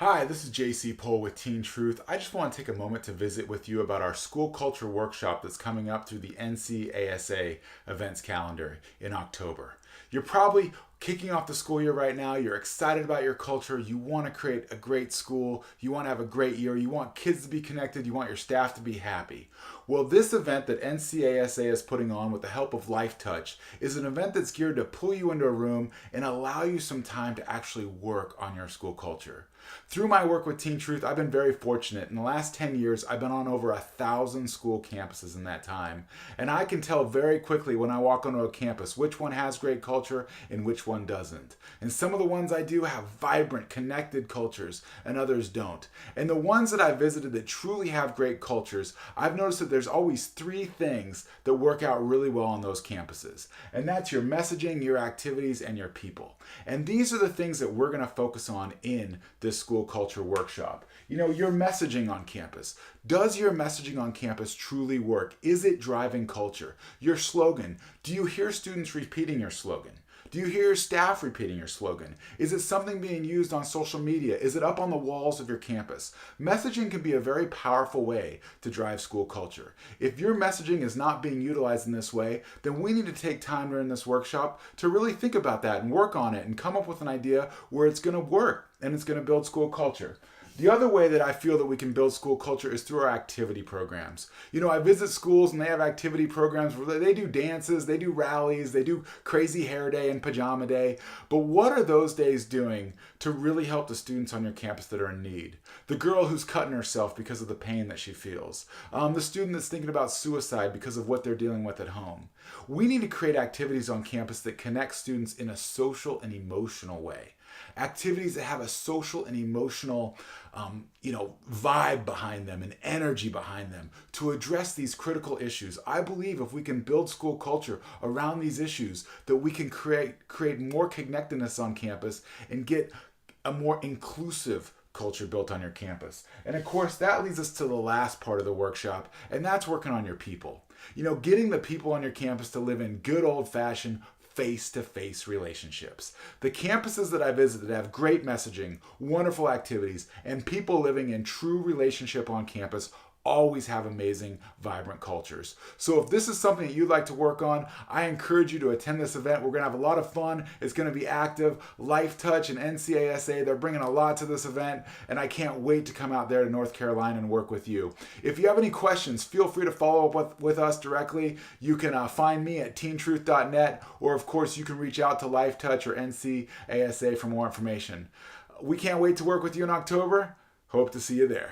Hi, this is JC Pohl with Teen Truth. I just want to take a moment to visit with you about our school culture workshop that's coming up through the NCASA events calendar in October. You're probably kicking off the school year right now. You're excited about your culture. You want to create a great school. You want to have a great year. You want kids to be connected. You want your staff to be happy. Well, this event that NCASA is putting on with the help of Life Touch is an event that's geared to pull you into a room and allow you some time to actually work on your school culture. Through my work with Teen Truth, I've been very fortunate. In the last 10 years, I've been on over 1,000 school campuses in that time. And I can tell very quickly when I walk onto a campus which one has great culture and which one doesn't. And some of the ones I do have vibrant, connected cultures, and others don't. And the ones that I visited that truly have great cultures, I've noticed that there's always three things that work out really well on those campuses. And that's your messaging, your activities, and your people. And these are the things that we're going to focus on in this school culture workshop. You know, your messaging on campus. Does your messaging on campus truly work? Is it driving culture? Your slogan. Do you hear students repeating your slogan? Do you hear your staff repeating your slogan? Is it something being used on social media? Is it up on the walls of your campus? Messaging can be a very powerful way to drive school culture. If your messaging is not being utilized in this way, then we need to take time during this workshop to really think about that and work on it and come up with an idea where it's going to work and it's going to build school culture. The other way that I feel that we can build school culture is through our activity programs. You know, I visit schools and they have activity programs where they do dances, they do rallies, they do crazy hair day and pajama day. But what are those days doing to really help the students on your campus that are in need? The girl who's cutting herself because of the pain that she feels. The student that's thinking about suicide because of what they're dealing with at home. We need to create activities on campus that connect students in a social and emotional way. Activities that have a social and emotional vibe behind them and energy behind them to address these critical issues. I believe if we can build school culture around these issues, that we can create more connectedness on campus and get a more inclusive culture built on your campus. And of course, that leads us to the last part of the workshop, and that's working on your people. You know, getting the people on your campus to live in good old-fashioned face-to-face relationships. The campuses that I visit that have great messaging, wonderful activities, and people living in true relationship on campus always have amazing, vibrant cultures. So if this is something that you'd like to work on, I encourage you to attend this event. We're going to have a lot of fun. It's going to be active. Life Touch and NCASA, they're bringing a lot to this event, and I can't wait to come out there to North Carolina and work with you. If you have any questions, feel free to follow up with us directly. You can find me at teentruth.net, or of course you can reach out to Life Touch or NCASA for more information. We can't wait to work with you in October. Hope to see you there.